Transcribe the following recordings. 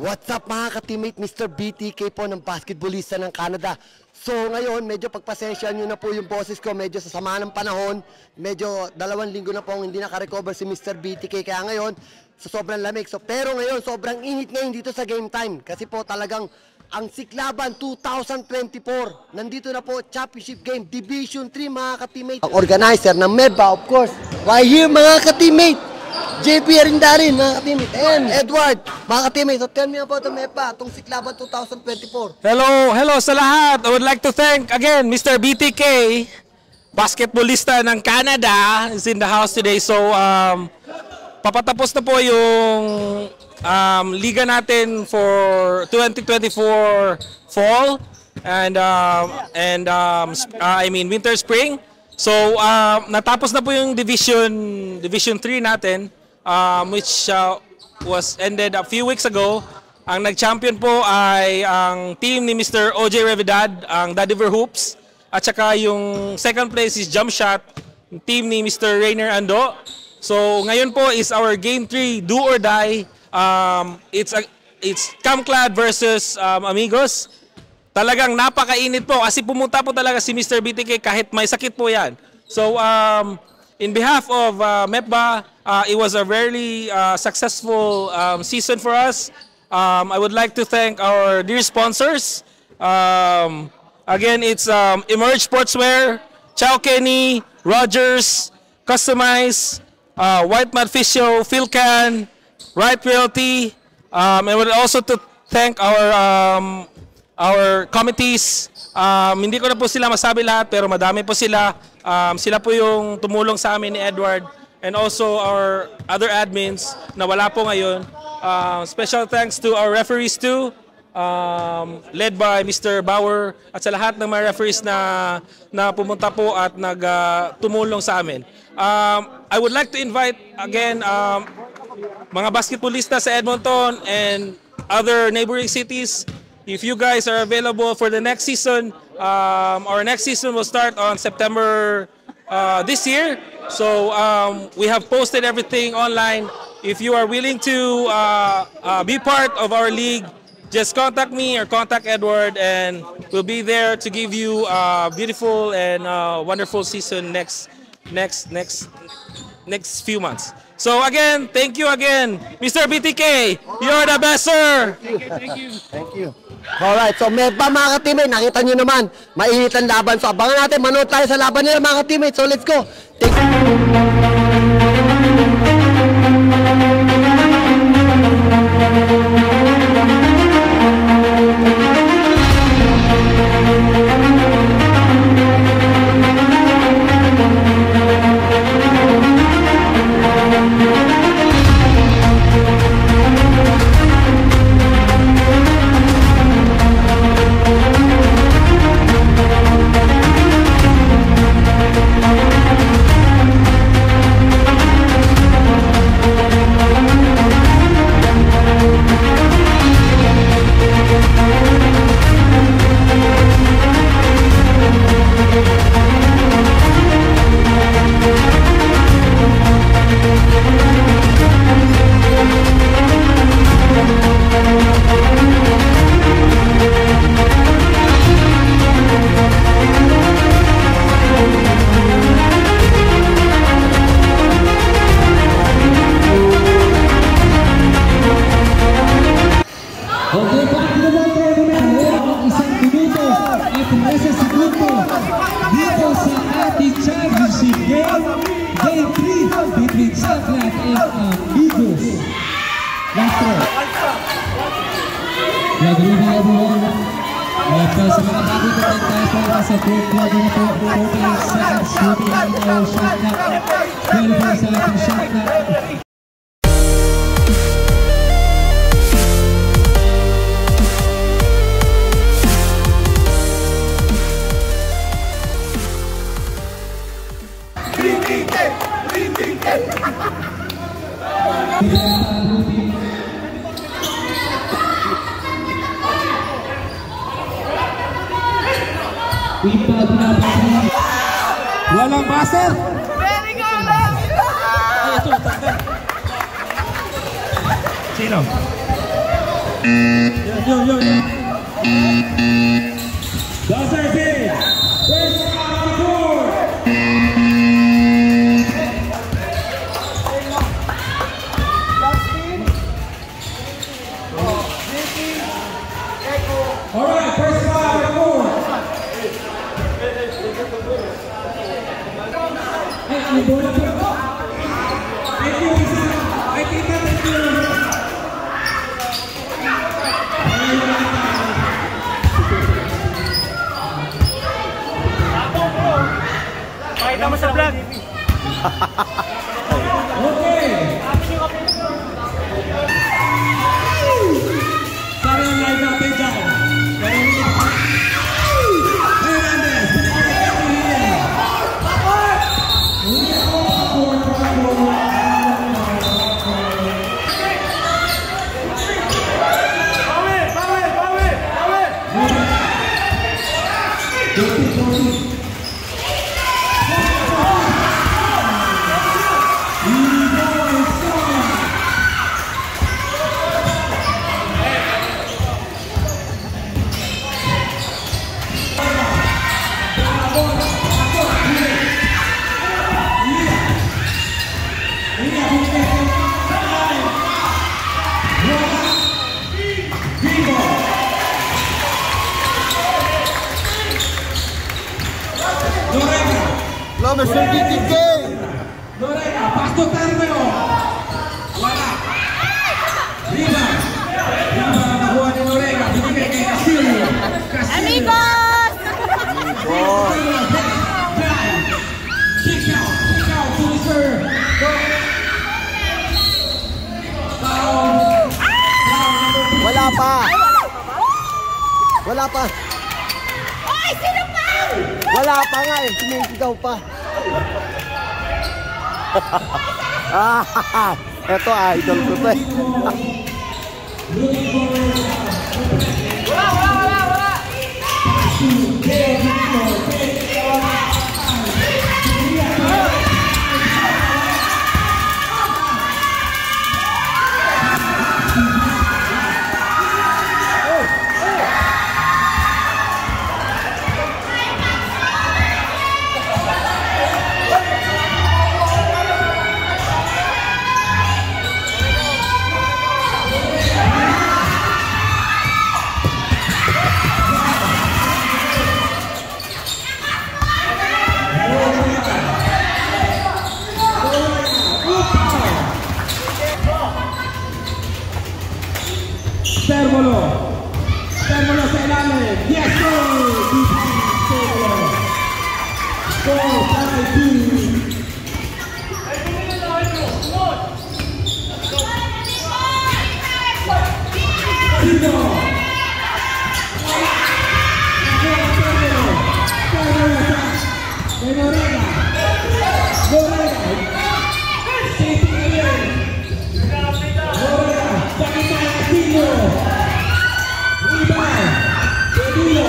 What's up mga ka-teammate, Mr. BTK po ng basketballista ng Canada. So ngayon, medyo pagpasensya nyo na po yung boses ko, medyo sa sama ng panahon, medyo 2 linggo na po hindi naka-recover si Mr. BTK. Kaya ngayon, sa sobrang lamig. Pero ngayon, sobrang init ngayon dito sa game time. Kasi po talagang ang Siklaban 2024, nandito na po, championship game, Division 3 mga ka-teammate. Ang organizer ng MEBA, of course, right here mga ka-teammate. JP Arindarin, mga ka-teammate. And Edward, mga ka-teammate. So tell me about the MEBA, itong Siklaban 2024. Hello sa lahat. I would like to thank again Mr. BTK, basketballista ng Canada, is in the house today. So papatapos na po yung liga natin for 2024 fall and I mean winter spring. So natapos na po yung Division 3 natin, which was ended a few weeks ago. Ang nag-champion po ay ang team ni Mr. OJ Revidad, ang Dadiver Hoops, at saka yung second place is Jump Shot, team ni Mr. Rainer Ando. So ngayon po is our game 3 do or die. It's Camclad versus Amigos. Talagang napakainit po kasi pumunta po talaga si Mr. BTK kahit may sakit po yan. So in behalf of MEBA, it was a very successful season for us. I would like to thank our dear sponsors. Again, it's Emerge Sportswear, Chow Kenny, Rogers, Customize, White Mud Fish Show, Philcan, Right Realty, and I would also to thank our committees. Hindi ko na po sila masabi lahat pero madami po sila. Sila po yung tumulong sa amin ni Edward and also our other admins na wala po ngayon. Special thanks to our referees too, led by Mr. Bauer at sa lahat ng mga referees na pumunta po at tumulong sa amin. I would like to invite again mga basketballista sa Edmonton and other neighboring cities. If you guys are available for the next season, our next season will start on September this year. So we have posted everything online. If you are willing to be part of our league, just contact me or contact Edward, and we'll be there to give you a beautiful and wonderful season next few months. So again, thank you again, Mr. BTK. You're the best, sir. Thank you. Alright, so MEBA mga ka-teammate, nakita nyo naman, mainit ang laban. So abangan natin, manood tayo sa laban nila mga ka-teammate. So let's go. Thank you. Walang buzzer. Very good, very good. Sino? Pakita mo sa vlog. Hello, Mr. BTK! Lorena, Pasto Termeo. Wala. Riva. Riva nakuha ni Lorena. Binigay kay Castillo. Amigos! Kick out to Mr. Wala pa! Wala pa! Ay, sino pa? Wala pa nga eh! Sumisigaw pa! Eto idol ko to eh! Wala! Termolo sa ilalim. Yes, go! Go, 5-2. Tino. Lorena. Safety again. Lorena. Pakita Tino. Rebound. Tino.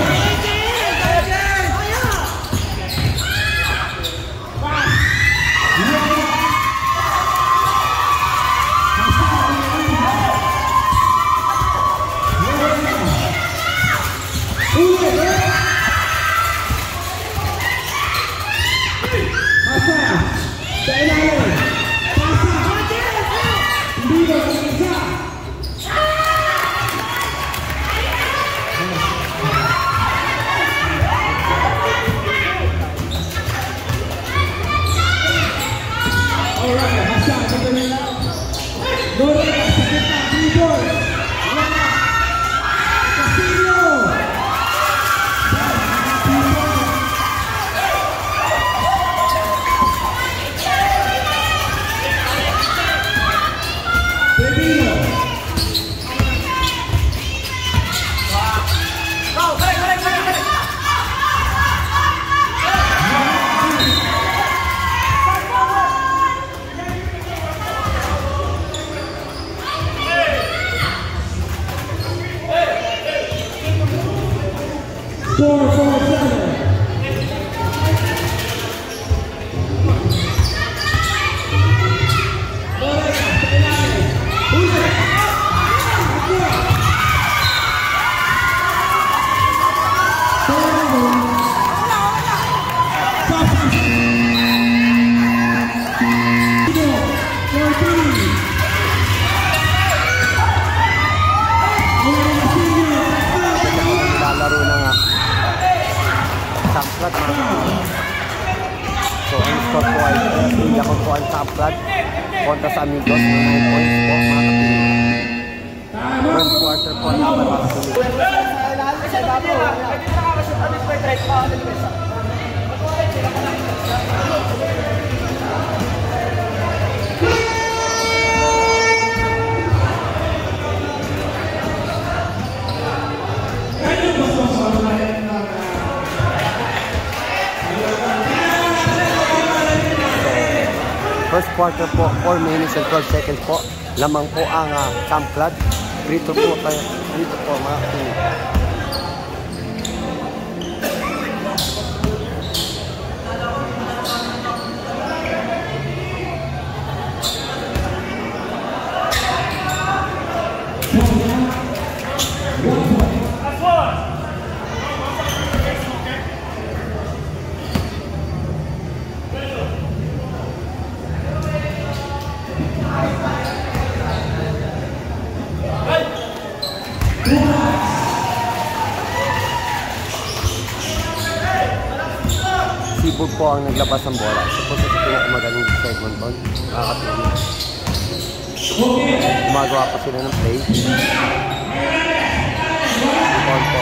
Camp mga kapatid. So, ang score po ay Pila ko po ang Camp kontra sa Amigos na 9 points po mga kapatid. First quarter po laban mga kapatid. First quarter po, 4 minutes and 12 seconds po. Lamang po ang Camp Club. Dito po tayo. Dito po mga kapatid. Sibog po ang naglabas ng bola. Ito po sa pinakamagaling segment doon. Nakakatulog. Gumagawa po sila ng play. Ball po.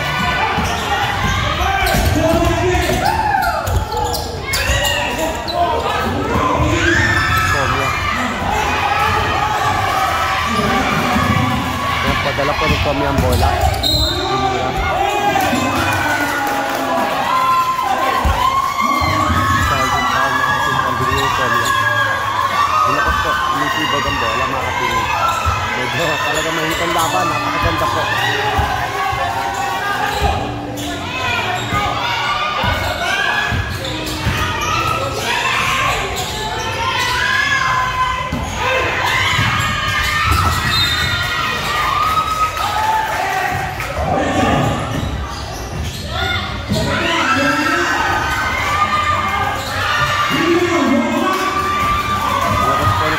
Komya. Nagpadala po ni Komya ang bola. Hinapos po, inisibag ang bola mga kapatid. Medyo talaga mahintang laban, napakaganda po.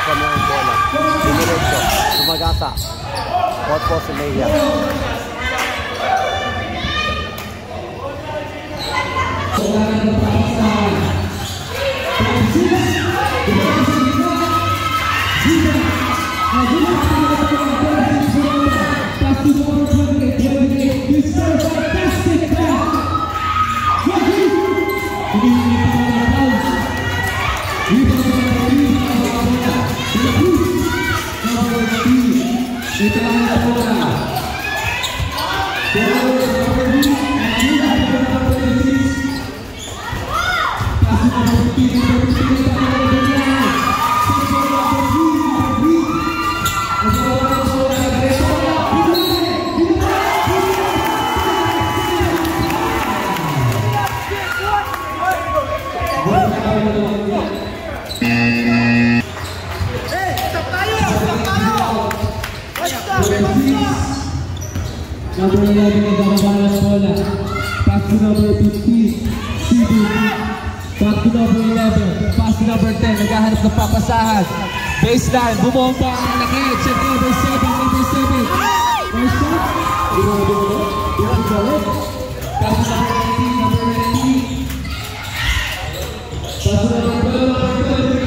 Kami ang bola. Dumiretso. Sumagasa. Bot po si Leia. Number 11 ang bababa ng bola. Pass to number 15. CB. Back to number 11. Pass to number 10. Naghahanap ng papasahan. Baseline. Bumomba ang laki. Check number 7. Number 7. First shot. Pass to number 19. Number 19. Pass to number 12. Number 7.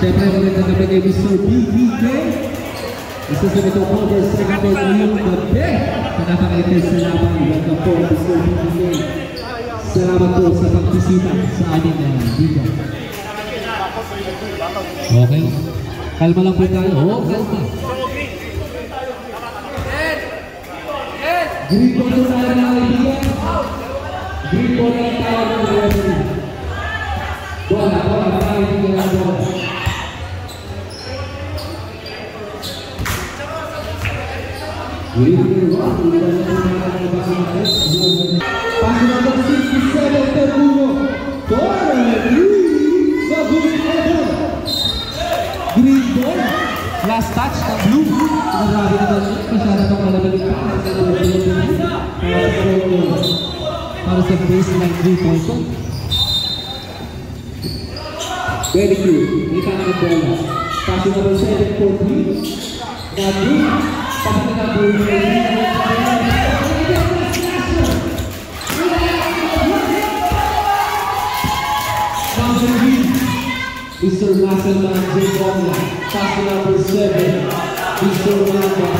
Siyempre, magandang gabi kay Mr. BBK. Isa sa ito po, first second po ngayong gabi. Napaka-interest na lamang. Welcome po, Mr. BBK. Salamat po sa pagbisita sa ating video. Okay. Kalma lang po tayo. Kalma. Green po na tayo ng kaibigan. Green po na tayo ng referee. Bola tayo ng bola. Pass number 67, Terbuno. Green ball. Last touch ng blue. Grabe naman yun. Masyado pang malabalik pa. Para sa baseline 3-point. Very good. Kita na ng bola. Pass number 7 for blue. Na blue. Mr. Nasselman Jimbola, pass number 7, Mr. Manda.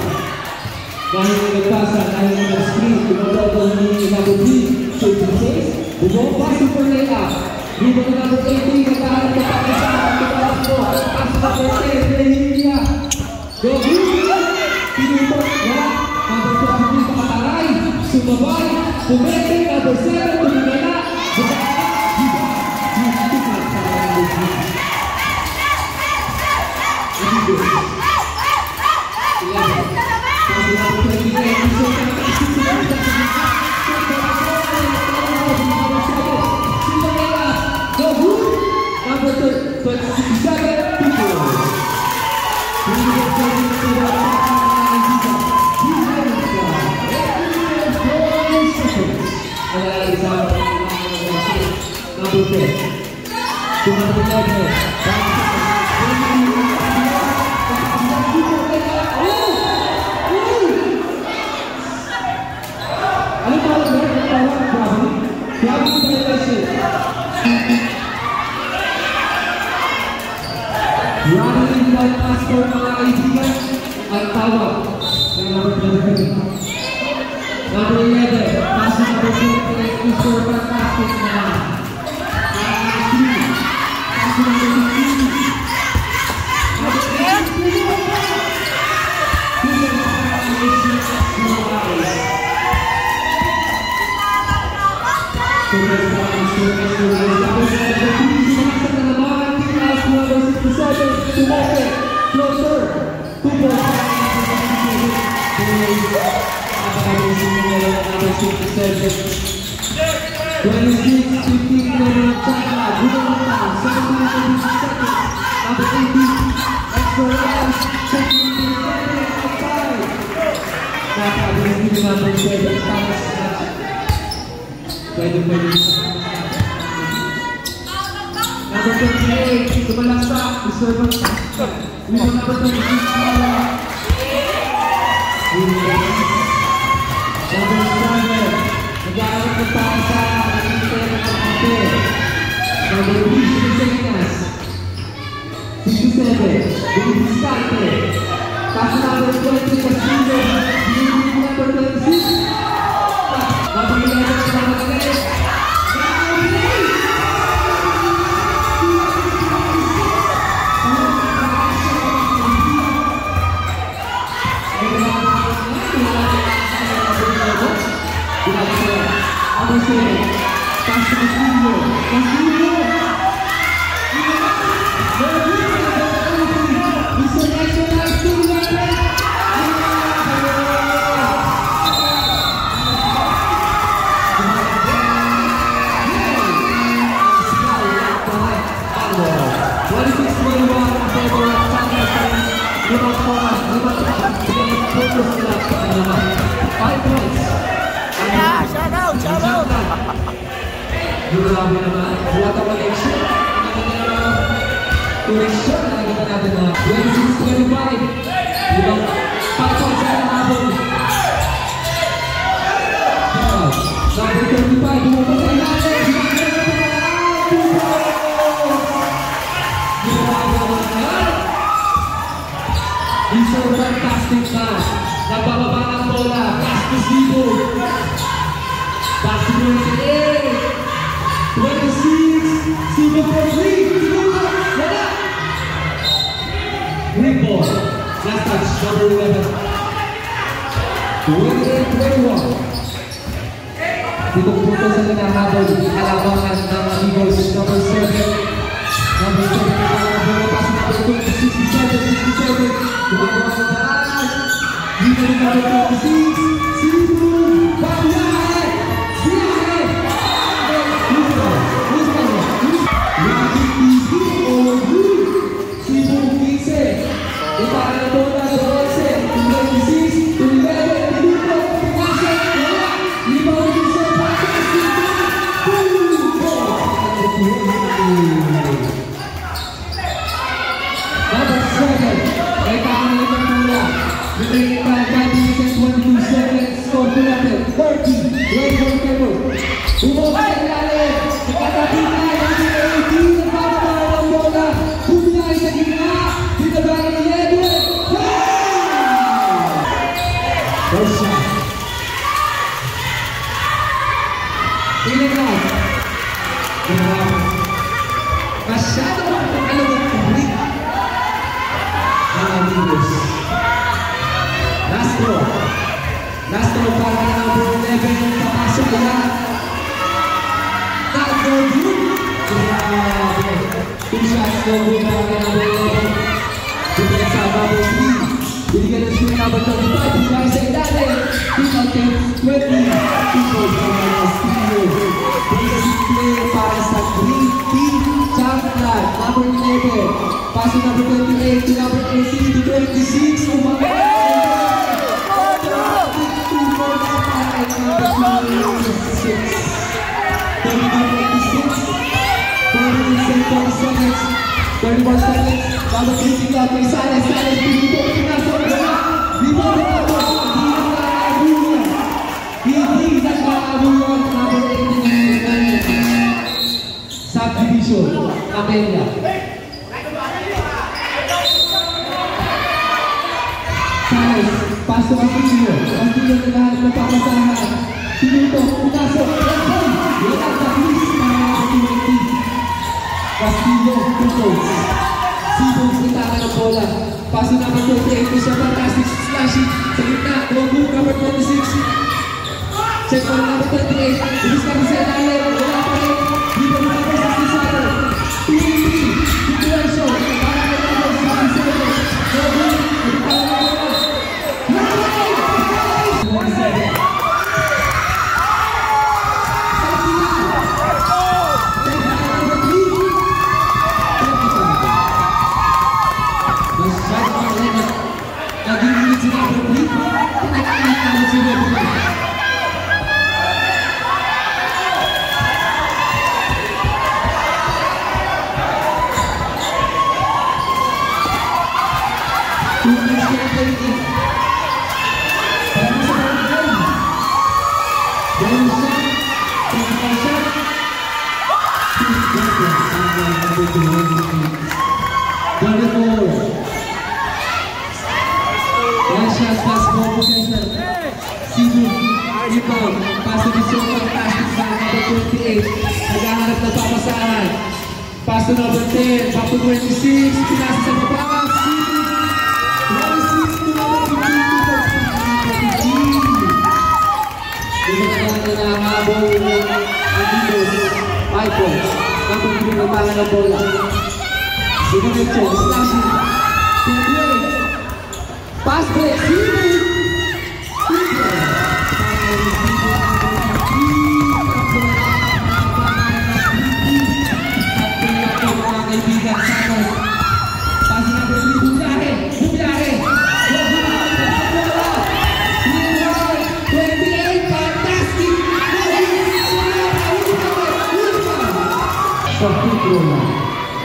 Dahil nagpasa, dahil nag-screen, tumutotol ni number 3, 36. Bumong pass for layup. Dito na number 18, nagkaharap na pakisahan, tumalas po. Pass number 10, Rehilia. Go blue! Pinutot na, number 23, pakataray. Sumabay, sumete, number 7, tumingala. Running one pass for mga kaibigan ang tawag ng number 11. Number 11, pass number 7, Mr. Fantastic na pass number 15. Extra si number 7, Thomas. Pwede. Number 28, lumalaksak, Mr. Number 26, Number 7, nag-aaral ng para sa Number 3, Sinisenas. 67, Biliscarte. Pass number 20, Castillo. Number 26. Number 11, Samanales. Number 7, Castillo. Grabe naman. Wala ka connection. Connection na nakita natin na 26-25. Ibang 5 points sa nakabon. Number 35. Bumapasay natin. Grabe naman. These are fantastic pass. Nagpapaba ng bola. Pass to Zibo. Pass to 28. 26, Zibo for 3, Wala! Green ball, last touch, number 11. 28-21. Dito punto sa nanahabol, alabangan ng Amigos, number 7. Number 7, pass number 67. Lumabas na taas. Dito rin number 26, Zibo, Babiyahe! Masyado alam mo publik ng Amigos. Lastro para na number 11 papasok na not for good. Grabe. 2 shots no good para na number 11. Dito sa number 3. Binigyan ng screen number 35. Bigay sa ilalim. People can 20. People para na Stilo. Basic play para sa Green Team Champion. Number 11. Pass to number 28 to number 18 to 26. Seconds. 31 seconds. Number 50 up. May Salas. Pinito. Pinasok na. Rebound na po. Hindi nagkakabuyan. Number 18. Subdivision. Amelia. Salas. Pasok ang Castillo. Castillo naghahanap ng papasahan. Pinito. Pinasok. Walang pabilis. Castillo, 2 points. Zibo, kitaka ng bola. Paso number 28, Mr. Fantastic, slashing. Sa gitna, Robo, number 26. Check for number 28. Ibig kami sa ilalim. Wala pa rin. Zibo, number 67. 2-3. Situation. Para na number 67. Robo, kitaka ng bola. Naging ulit si number 3. Pasok si Bebe. Naghahanap na papasahan. Pass to number 10, back to 26, pinasa sa baba, Sibu. 26 to number 15. Dito na nahabol ng Adidas, Michael. Number 3 na pangan ng bola. Sibunecho, slashing. Pass break, Sibu.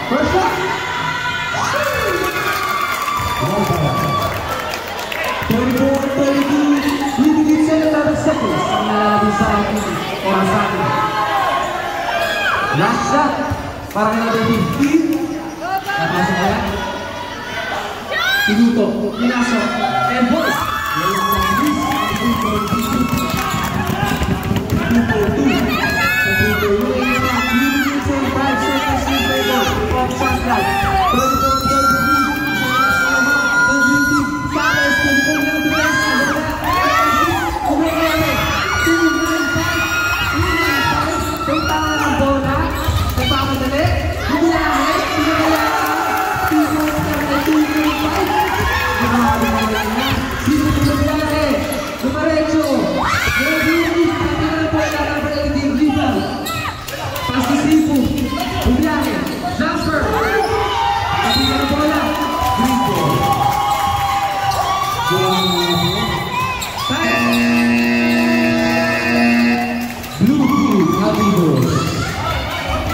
First shot. 24-32, higit sa 11 seconds ang nalalabing sa ating orasan. Last shot para kay number 15. Napasok ka lang. Pinuto, pinasok, and boys.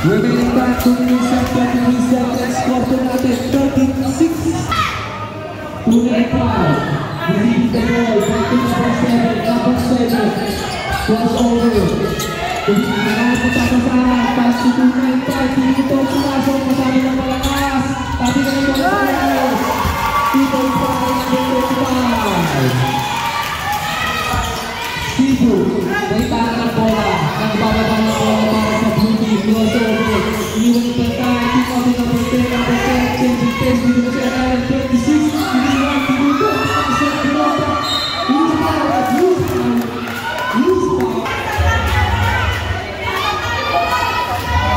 Remaining time 2 minutes and 23 seconds. Quarter natin 36. 2-5. Receiving the ball. Back to number 7. Crossover. Pass to 2-9-5. Dito pumasok. Masabi ng malakas. Tabi ka ng malakas. 2.5. Sibu. Naitahan ng bola. Nagbababa ng bola para sa blue team. Crossover. Iwan ng pagkain. Team out ng number 10. Number 10. Changing pace. Dito na siya natin. 26. Iniwan. Pinuto. Pasok. Pinota. Loose power. Loose power. Loose power.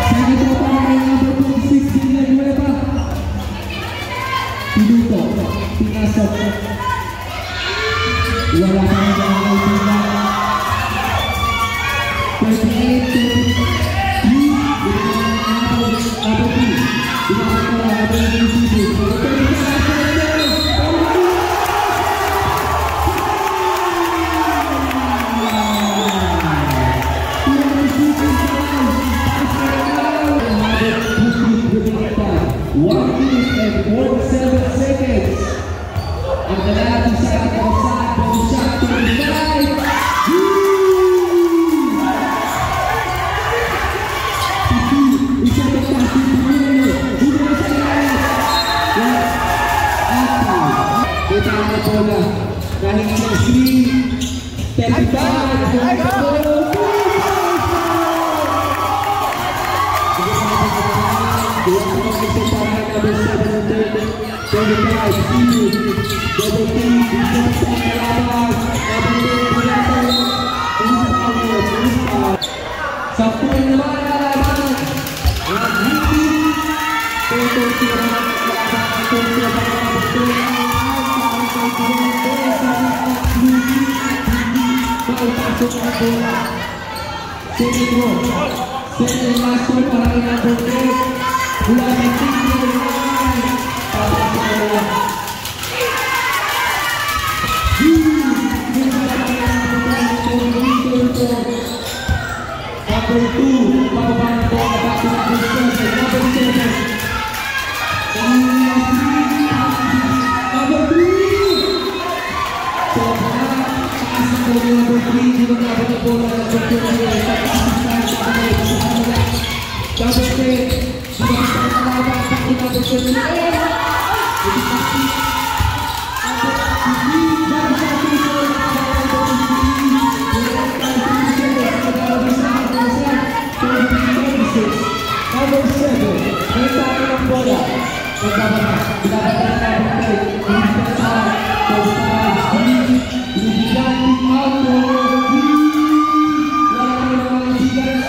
Second row para kay number 26. Villanueva. Pinuto. Pinasok. Wala pa ng mga 1 minute and 47 seconds. Ang lalaki sa katawasan, shot 25. Bola dahil ng 3 35 Second last one para kay number 10. Mula sa team number 9. Tapos sa bola. Number 3! So, number 3, di ba nga ba na bola ng number 2? Number 10, di ba gusto ka kalaban? Number 7, may tayo ng bola. Magkababa, binababa na number 10. Binibigyan out number 3. Wala kayo ng mga ibigan.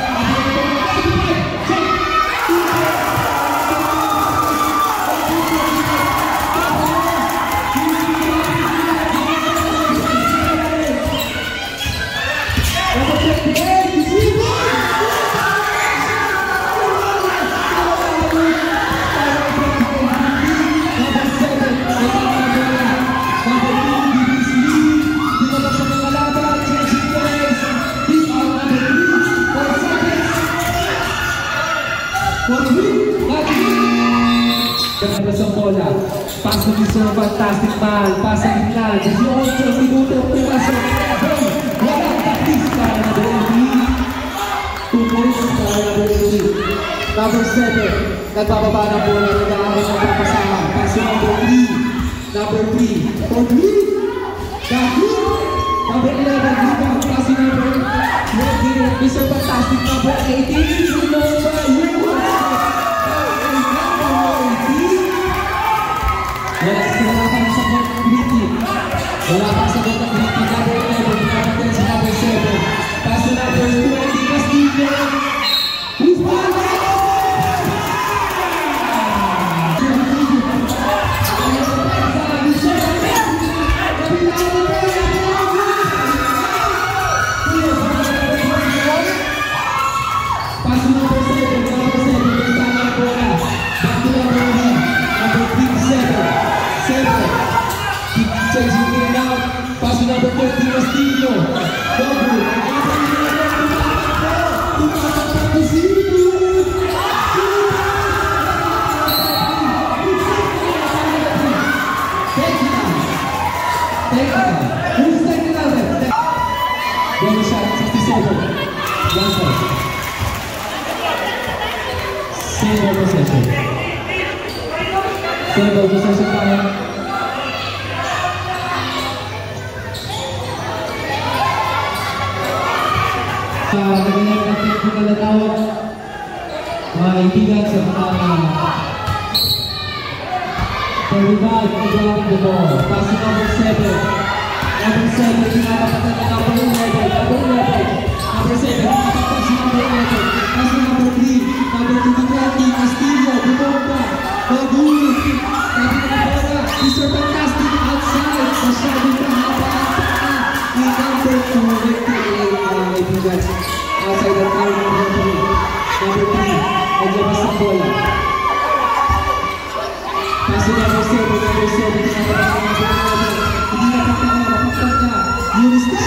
Pass to Mr. Fantastic Man, pass sa gitna, 18 minuto, pumasok, walang taktis para na Brady. 2 points para na Brady. Number 7, nagbababa ng bola, nag-aaral ng papasahan, pass to number 3, number 3, for 3, number 11, rebound, pass to number 20, Mr. Fantastic, number 18, Nova, wala pa sa bot ng Gritty, number 11, pinapatay sa number 7. Pass to number 20, Castillo. Who's ball? Pass to number 7, may tama ang bola. Back to number 1, number 7. Changing in and out, pass to number 13, Castillo. Double. Who's taking out it? One shot, 67. One point. Single possession. Single possession tayo. Nagiging natin kung nalatawag mga kaibigan sa mga revive and dropping the ball. Pass to number 7. Number 7, pinapapatan na number 11. Number 7, pinapapatan si number 11. Pass to number 3. Number 2, Castillo, Bumomba, Magulo. Sabi na bola, Mr. Fantastic outside. Masyadong mahaba ang paa ni number 2, Victor kaibigan. Outside the car, number 3, naglabas ang bola. Pass to number 7, pinapapatan si number 11. Hindi na papagpag na. Yunus na!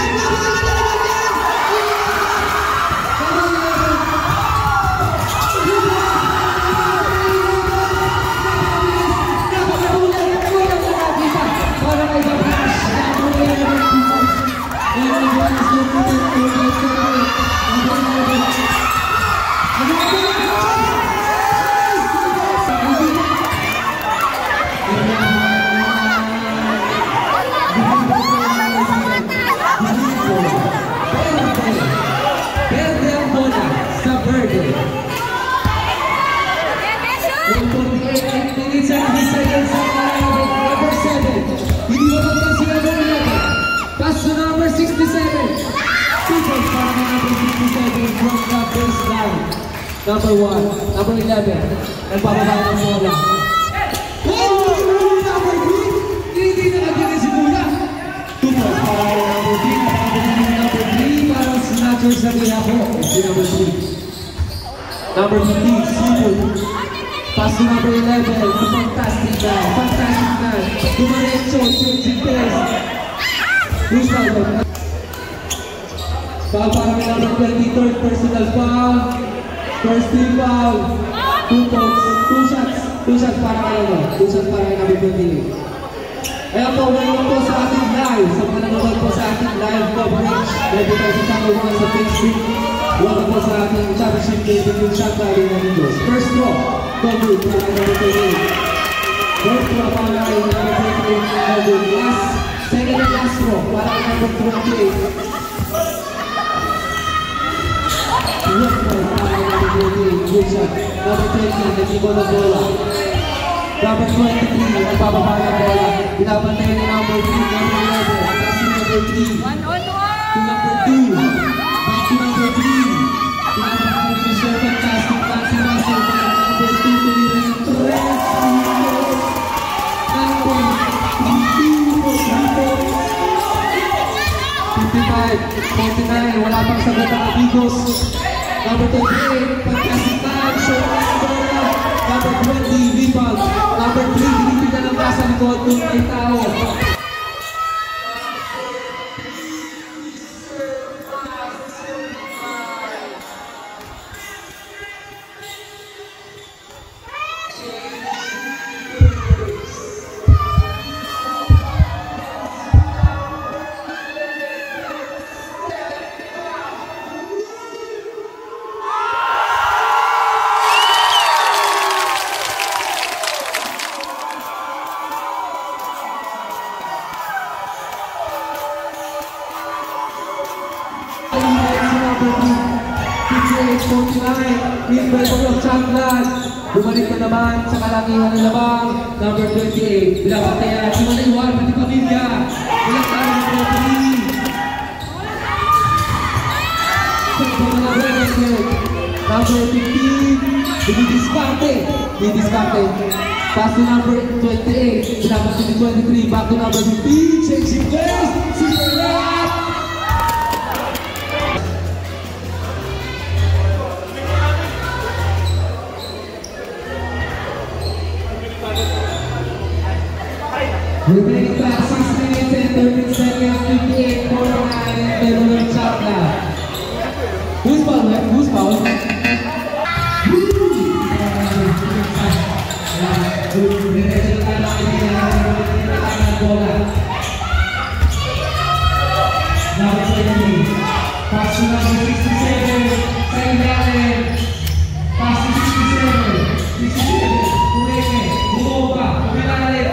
Number 1, number 11, nagpapabay ng bola. Number 3, hindi na agad si Mula. 2 points para number 3, number 3, parang snatcher sa Minapo. Si number 3. Number 15, Sipul. Pass to number 11, fantastic man. Dumaretso, changing pace. Gustavo. Foul para may number 23rd personal foul. First team foul, 2 points, 2 shots. 2 shots para kayo. 2 shots para kayo number 28. Ayan po, welcome po sa ating live. Sa mga nanonood po sa ating live coverage. Welcome po sa channel 1 sa Facebook. Welcome po sa ating championship game between Shaka and Amigos. First draw, coverage para kayo number 28. First draw para kayo number 28. Second and last draw para kayo number 28. First draw para kayo number 28. Good shot. Number 20, nag-ibo na bola. Number 23, nagpapababa ng bola. Pinapantay ni number 3, number 11. Pass to number 3. To number 2. Back to number 3. Pinapantay ni Mr. Fantastic. Pass to Master. Number 2 to Number 55, 49, wala pang sagot ang Amigos. Number 28, Fantastic time. Short ang bola. Number 20, rebound. Number 3, dinipigan ang nasa likod kung may tao. Bumalik na naman sa kalangihan ng labang. Number 28, binabatayan. Sumanaywan, pati pamilya. Walang tayo ng referee. Number 15, didiskarte. Pass to number 28, binabatayan ni 23. Back to number 15, changing place. Super lap! Remaining back 6 minutes and 13 seconds, 58, 49, and Pedro Chapla. Who's foul, right? Who's foul? Number 20, pass to number 67, second balance, pass to 67, Kumeke, Bumoba, Kuminale,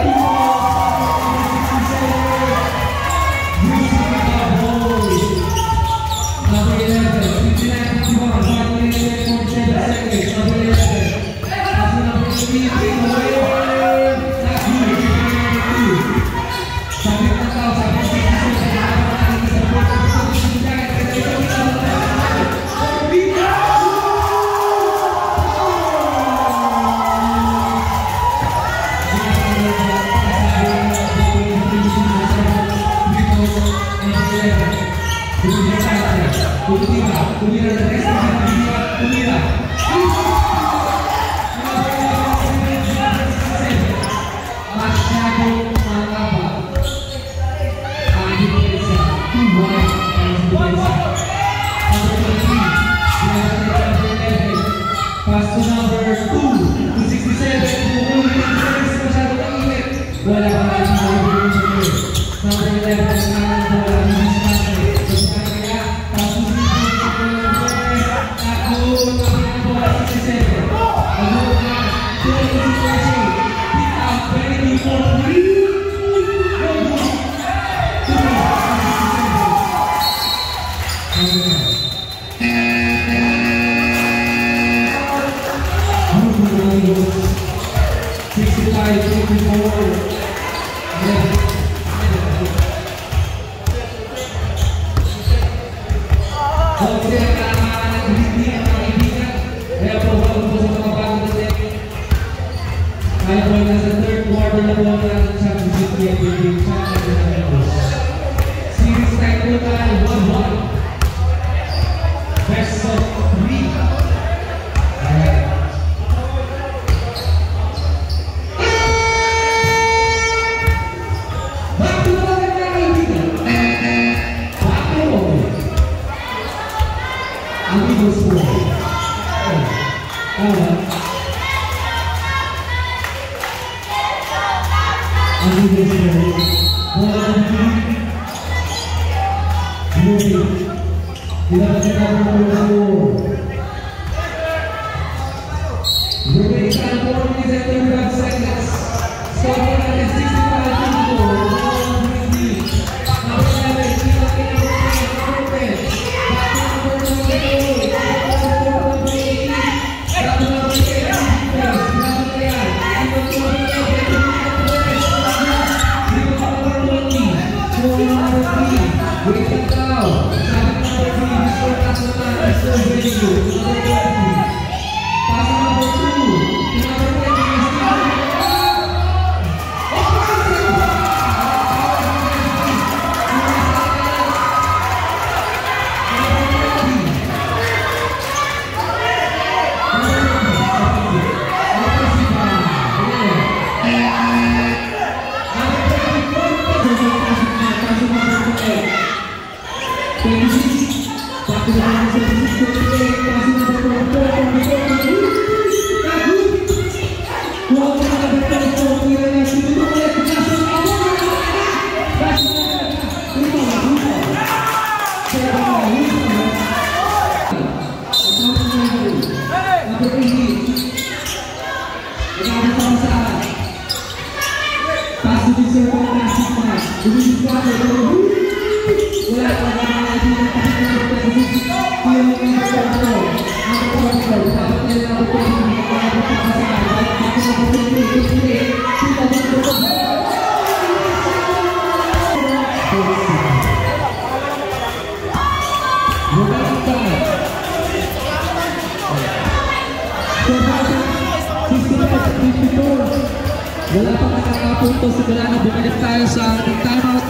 Wala pa nakakapunto, sigura na bumalik tayo sa ating timeout.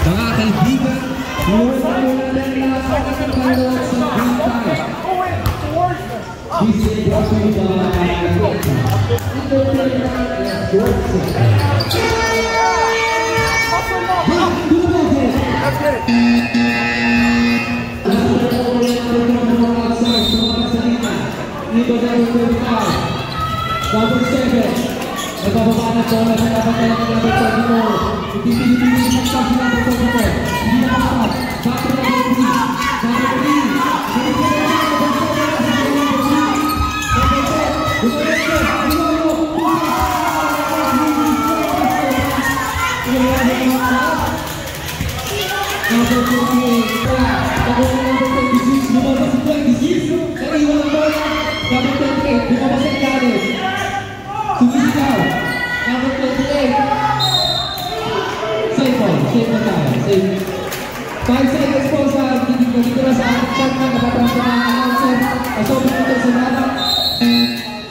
Mga kaibigan, mula natin lahat sa ating timeout sa green time. This is brought to you by Number 7. Nagpapabaan na bola sa dapat na lang ng number 24. Hindi pinipili ng pag sa number 24. Hindi nakapag. Back to number 3. Number 3. Number 26. Naiwan ang bola. Number 28. Bumabas ang kanin. Sumisigaw. Number 28. Save on. Save na tayo. Save. 5 seconds po sa dito na sa ating chat na napaprasa ng announcer. Pasobin ito sa lahat.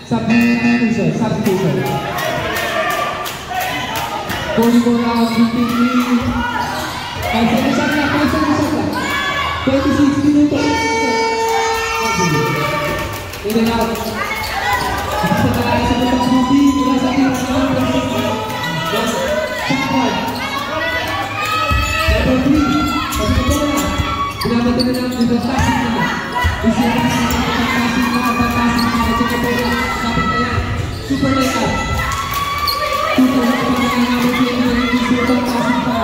Substitution. 44 rounds, 53. 5 seconds shot na. 5 seconds shot na. 26 minutos. In and out. Sa tayo sa mga hindi mula sa ating number 6. Number 3. Pagkakita na. Pinapagin na natin yung passing na. Isa na passing na. Passing na. Check po na. Kapit na yan. Super layup. Super layup na yan. Number 3. Super passing pa.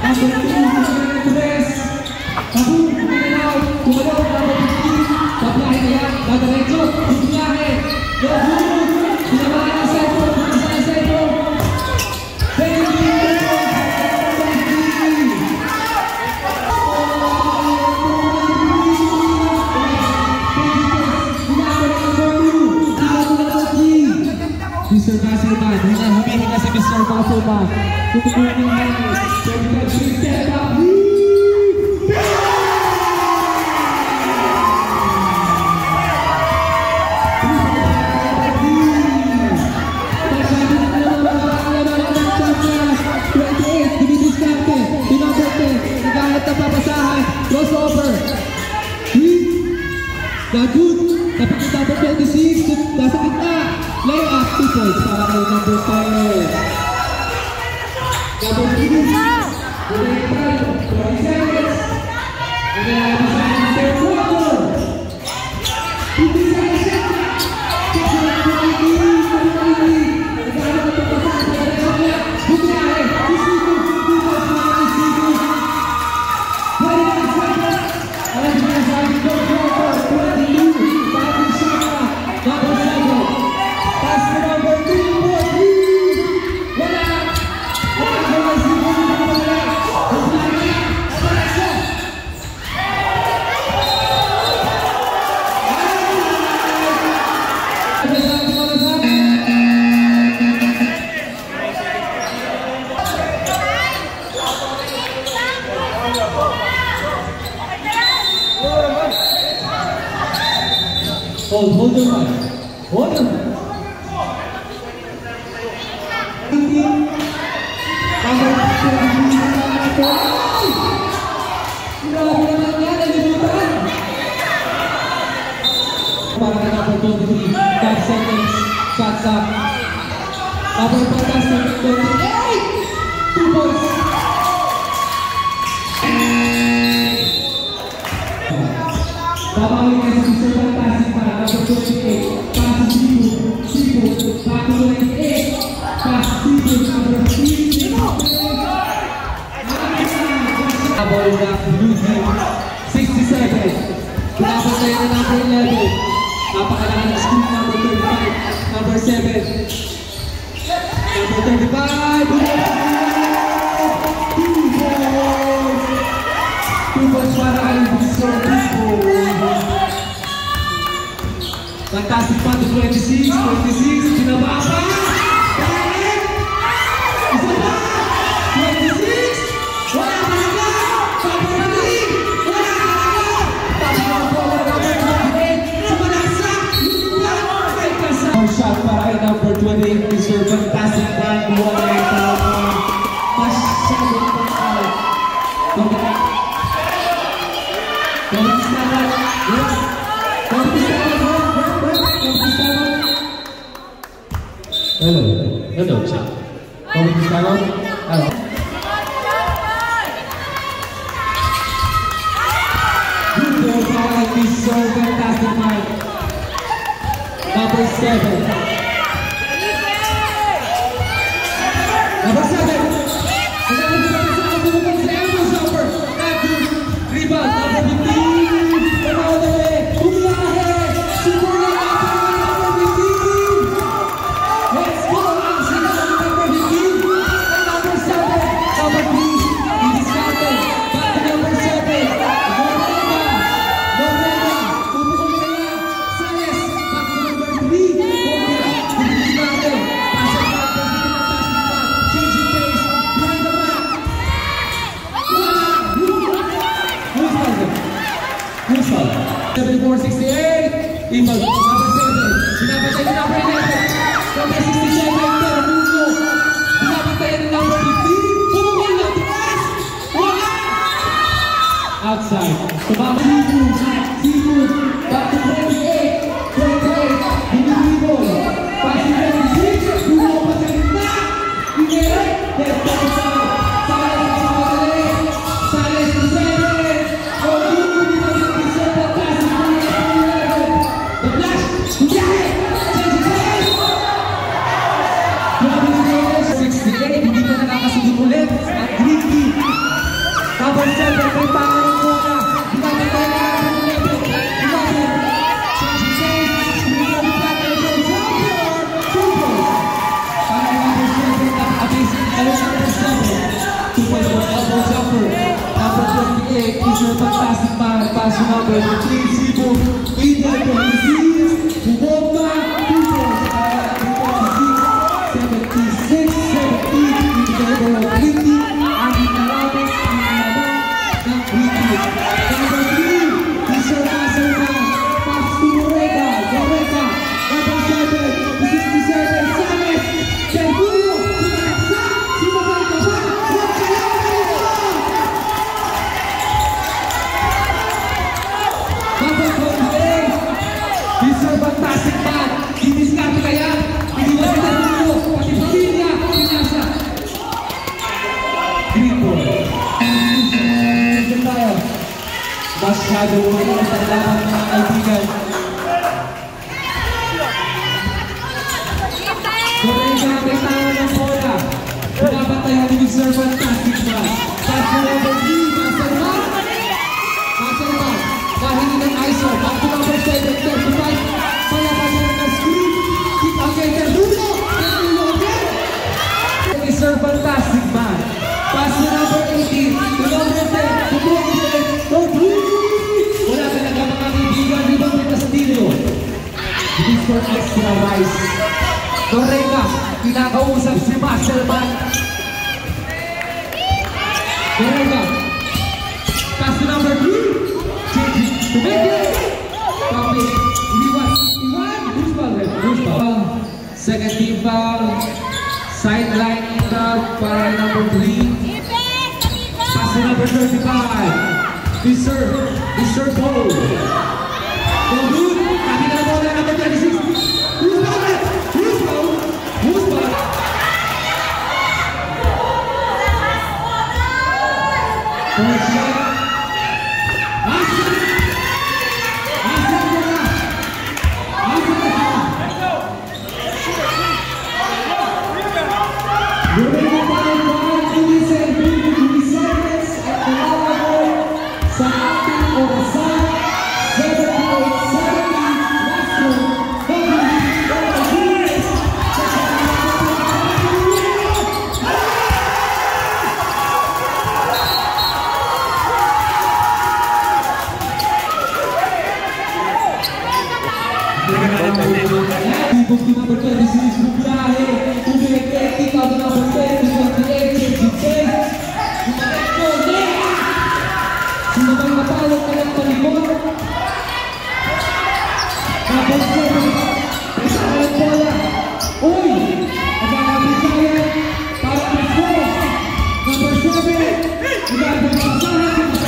Number 2. Super press. Kaboom. In and out. Tumalaw. Number 15. Paplahin na yan. Dadaretso. Paplahin. Yahoo! Pinamahan ang cellphone! Pinamahan ang cellphone! Thank you! Mr. Basilman, humihinga si Mr. Basilman. Tutubuhin yung hangin. So we can step up. Crossover. Good. Tapos yung number 26. Nasa gitna. Layup. 2 points para kay number 10. Number 3. Number 5. 20 seconds. And then I was on the third quarter. 50 seconds. Check it out. 20. hold on man. Hold on. Number 23, 5 seconds, shots up. Number fantastic, 28, 2 points. Babawin kasi si Sir Fantastic para number 28, pass to Sibo, back to 28, pass to Sibo, number 3, Babawin na to Lucy, 67. Pinapos tayo na number 11. Napakalakan ng screen number 35, number 7. Number 35, 2 points para kay Mr. Sibo. Fantastic pa to 26, pinaba pa! Isa pa! 26! Wala ka na ka! Papagaling! Wala ka na ka! Papagaling! Number 28! Sumalaksak! May kasama! Shot para kay number 28, Mr. Fantastic Man. Wala yung talong. Masyadong pang-out. Hello, chat. Comment is that on? Hello. Good goal by Mr. Fantastic Man. Number 7. Number 7. Rebound, number 15. All the way. Let's go! Number 15. Number 7. Number 3. He discounted. Back to number 7. Norega. Pupukul kaya. Sanes. Back to number 3. Norega. He discounted. Pass it back. Fantastic back. Changing pace. Behind the back. Who's foul? 74-68. Iman. Number 7. Pinapatay ni number 11. Number 67. Pero Mundo. Pinapatay ni number 15. Pumukul na tumas. Wala! Outside. Tumama Sibu. Back to 28. 28. Binibibo. Passing 26. Bumo pa sa gitna. Pinere. Let's go sa Sales sa Sales. Sales to 7. The flash. Yeah! 68, hindi pa nakakasunod ulit at Grinky. Number 7, may pangan ng muna. Pinapatay na natin ng level. 11. Changing pace. Pinapatay na natin ng jumper. 2 points. Para number 7, nakakabase. Number 7. 2 points for elbow jumper. Number 28, Mr. Fantastic Man. Pass to number 3, Sibu. India 26. Bumba. 2 points. Para 76, 70, number 20, Andy Narabes, ng Grinky. Number 3, Mr. Maserman, pass to Norega. Number 7, 67, Sanes, Sergio, sumaksak, sumabay ka ba? Huwag ka lang kayo! Number 28, Mr. Fantastic Man, diniskarte kaya, hindi mo sila dito, pati pamilya, pinasa. Green ball. Tignan tayo. Masyado ulit ang laban mga kaibigan. Norega, may tawa ng bola. Pinapatayan ni Mr. Fantastic Man. Pass to number 3, Maserman. Maserman, kahingin ng ISO. Back to number 7, 35. Palabasan ng screen. Kick out kay Terdulo. Terdulo again. Mr. Fantastic Man. Pass to number 18. To number 10. To 28. To 3. Wala talaga mga kaibigan. Rebound with Castillo. This for extra rise. Norega. Kinakausap si Maserman. Norega. Pass to number 3. To make it. Copy. Iliwan. Second team foul. Sideline crowd para number 3. Pass to number 35. Mr. Paul. Go good. Kami na bola number 26. Who's foul? Who's foul? First shot. Bukti number 26 Bubrahe, Ubeke, number 28, 26. Sumabang matawag ka ng palikot. Tapos ko, kasalang bola. Uy! Nagkakabisayan para Pasko. Number 7, nagkakabisayan.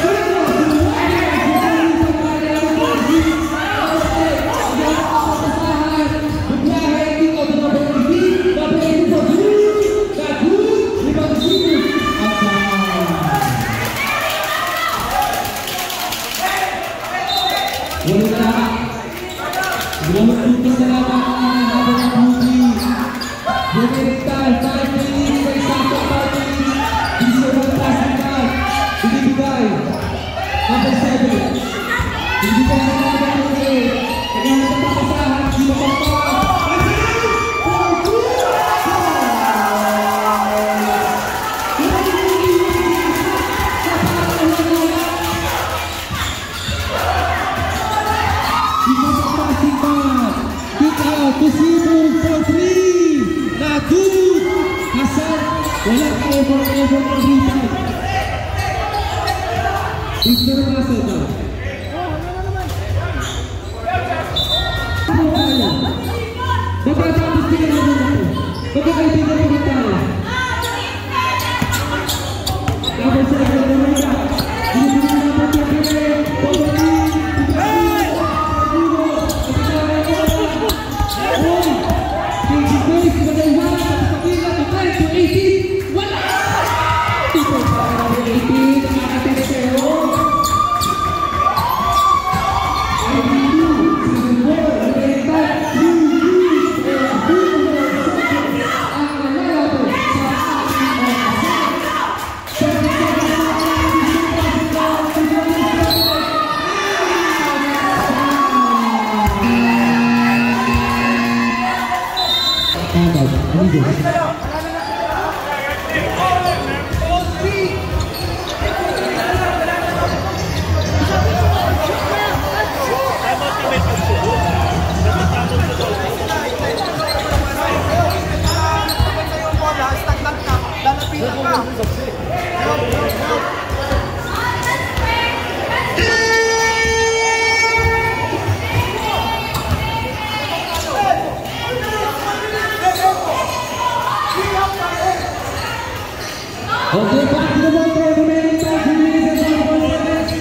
Okay, back to the ball, remaining 5 minutes and 1 seconds.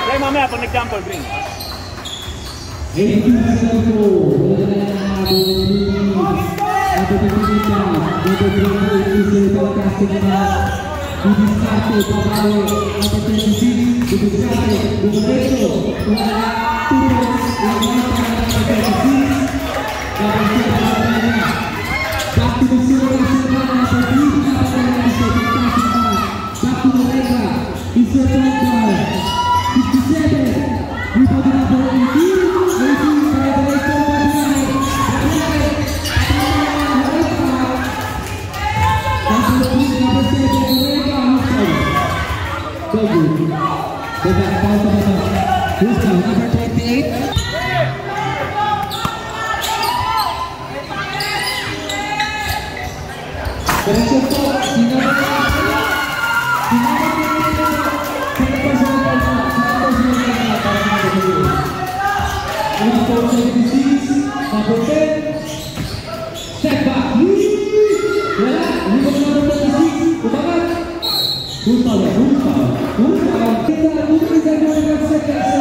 Play mamaya pag nag-jumper, green. 82-74. Wala na ang back to the zero after back to the Lega. It's your point guard. 57. Rebound number 18. 18 by the right side. Number 7, Lega. So good. Go back down to the top. Who's down? Number 28. Diretso po, sinabi na Uniform 76, number 10. Step back. Wala. Uniform number 36. Umangat. Good foul. Good foul. Good foul. Kita number 7.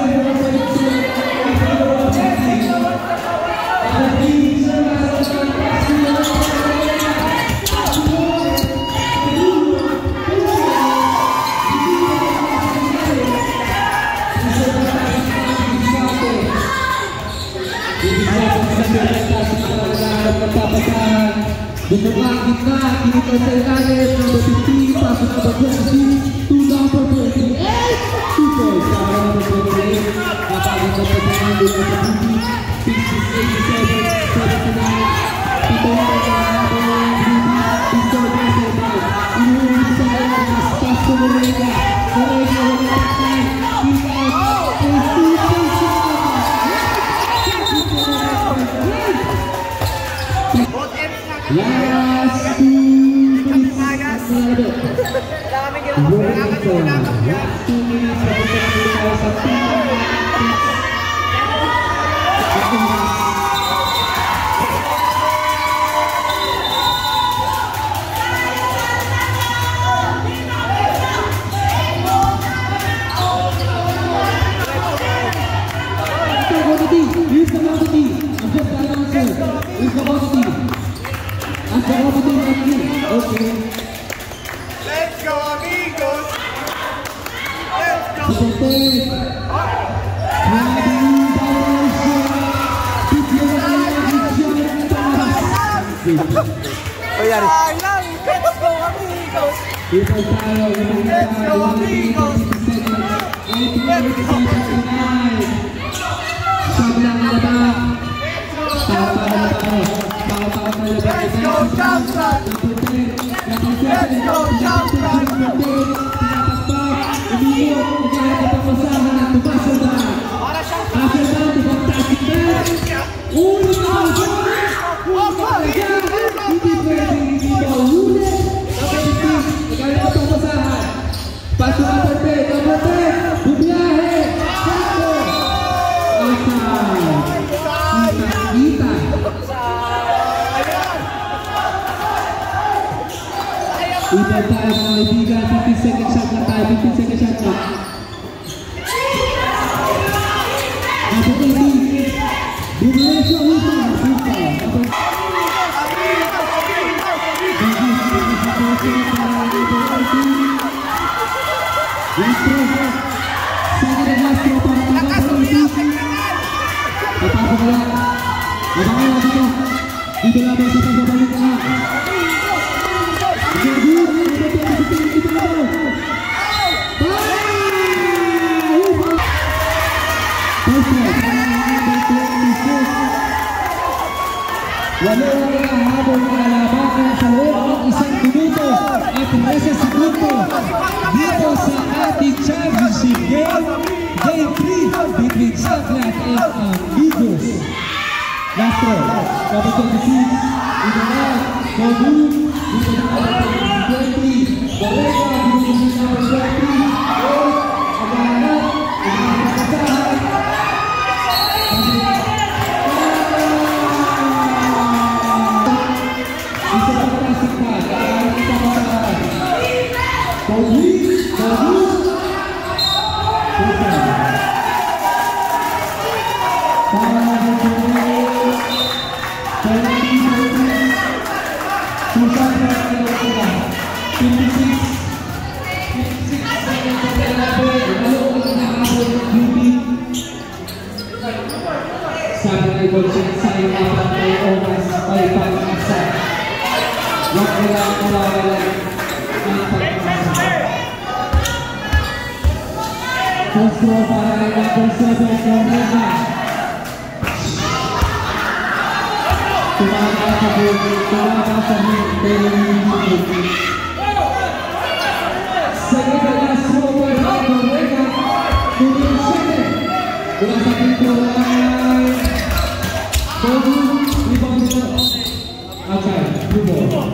Bumaba gitna, kinipad sa ilalim, number 15, pasok number 26, to number 28, 2 points, para number 28, napagod na pa sa number 50, 66, 87, 79, ito ang number 1, Pistol President, inuulit sa ilalim, Pastor Morega, Morega, wala ang time, kick out, and 2 points, last 2 minutes last 2 Okay. Let's go, amigos! Let's go! Oyari. Let's go, amigos! Let's go, amigos! Let's go, Johnson! Let's go, Johnson! Iba tayo mga kaibigan, 15 seconds shot na tayo, 15 seconds shot na. Napatuloy, bumalik sa utang, wala ang habol ng kalabakan sa loob ng 1 minuto at 13 segundo dito sa ating championship game, Game 3 between Saklat and Amigos. Last throw, number 26, Ibanag, Kobu, dito na number 20, Borega, dito na number 20, Agahanap, Agahanap, sabi na i-bolsik sa ipapat ay oras ay pag-asa. Huwag kailangan mawawalan ang pag-asa. First throw para kay number 7, Cornega. Tumama sa buhay, tumama sa buhay. Second to last throw para kay Cornega. Number 7. Mula sa pinto ay Kobu, rebound nito. Outside, blue ball.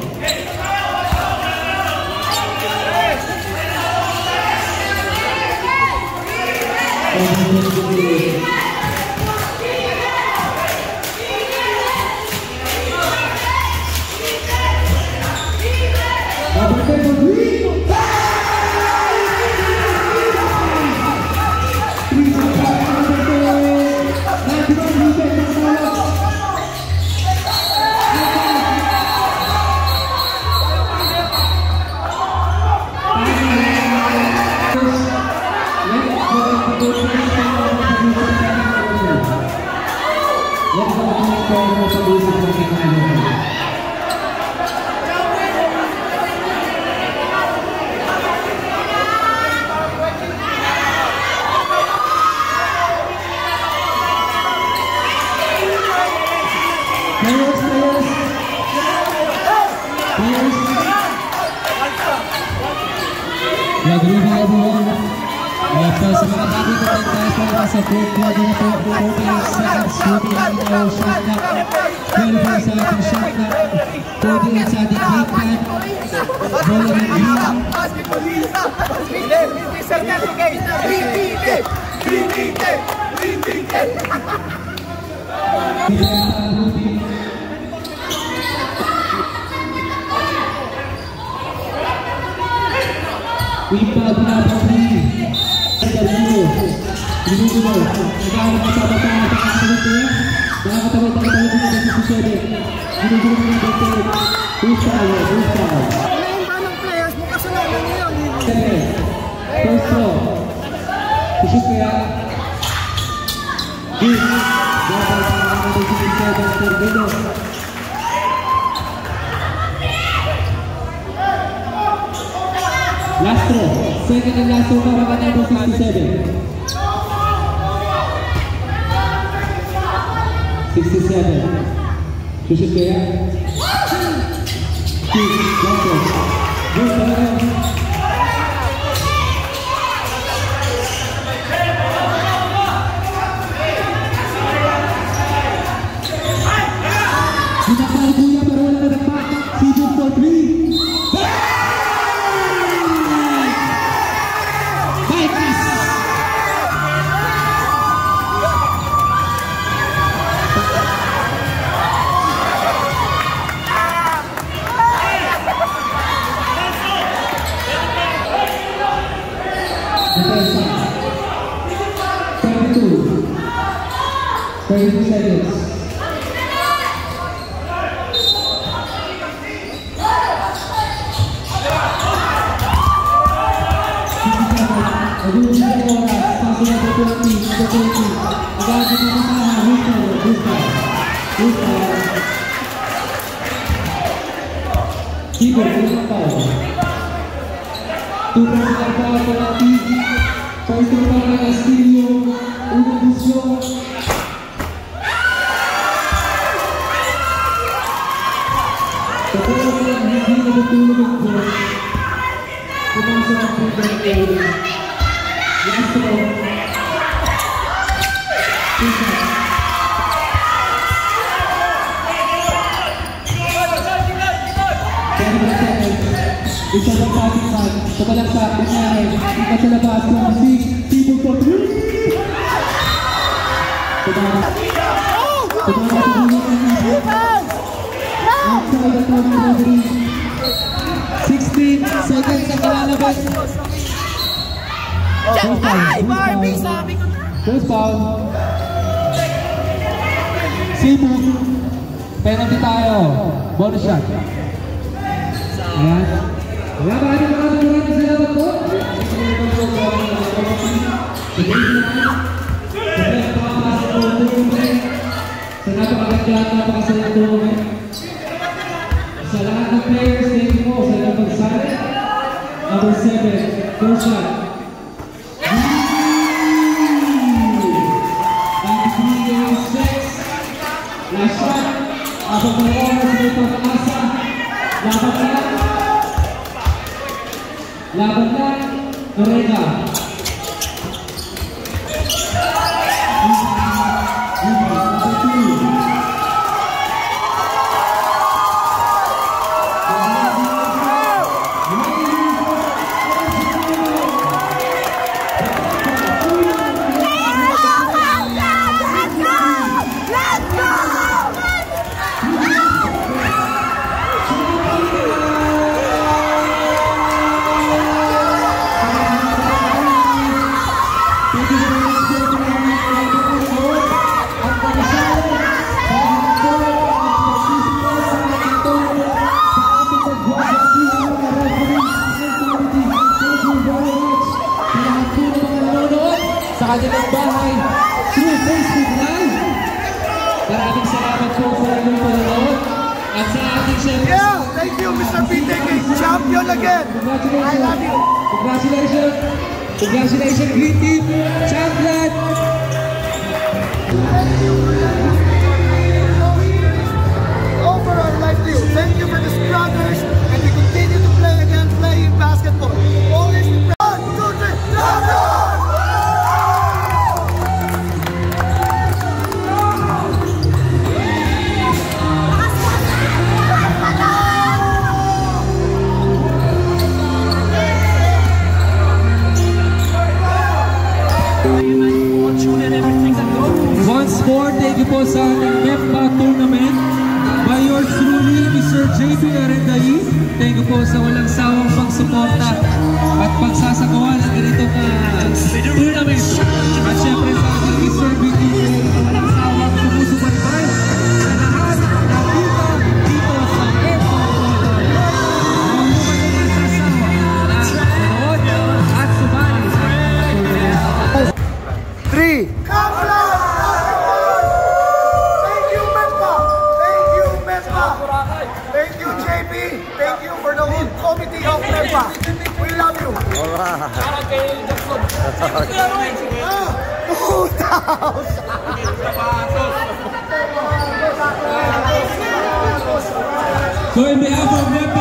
nasa 4th quarter na po, 48 seconds, 48 na yung shot clock, 24 sa ating shot clock, 48 sa ating game time, bola ng green. Imbag na po 3. Minuto. Naghahanap na sa bata ang pagkakasalit niya. Nakakatawag na katawag niya sa 67. Minuto na ng 28. Who's foul? Ngayon ba ng players mo kasalanan niyo? First throw. Pusit kaya. Good. Dapat ang 67 for Bino. Last throw. Second and last throw para ka number 67. 67. Pusit kaya. Good. Last throw. Good. Sinakal kuya pero wala na dapat. Season for 3. Defensa. 32. 32 seconds. Nag-uusap ang oras. Pasok na po 20. Nag-aagad na masaha. Gusto. Keeper, ilang foul. 2 personal foul po ng team. First foul ng Castillo. Unang busyo. Kapag ako lang hindi natutulog ang goal. Pumasok ang program area. Last row. Isa lang sa ating fan. Tumalak sa ating nanay. Ika sa labas ng People for 3. Tumalak sa bulit ng People. Outside the top of the 16 seconds ang kalalabas. First foul. Cebu. Penalty tayo. Bonus shot. Ayan. Maraming salamat po. Sa napakasaya po. Sa lahat ng players, thank you po sa ilang pagsali. Number 7, first shot. 93-6. Last shot. Abang ng oras may pag-asa. Laban na. Norega. Kanilang bahay through Facebook Live. Maraming salamat po sa inyong panonood at sa ating syempre. Yeah, thank you Mr. BTK, champion again. I love you. Congratulations Green Team, champion. Overall life to you. Thank you for the struggles and we continue to play again, playing basketball. Always 1, 2, 3, champion! po sa ating MEPA tournament by yours truly, Mr. JP Arenday. Thank you po sa walang sawang pagsuporta at pagsasagawa ng ganitong tournament. At syempre sa ating Mr. BTK, walang sawang sumusubaybay sa lahat na dito sa MEPA tournament. Huwag mo kayo masasawa na manood at sumali sa tournament. 3. Thank you, JP. Thank you for the whole committee of MEPA. We love you. So in behalf of MEPA,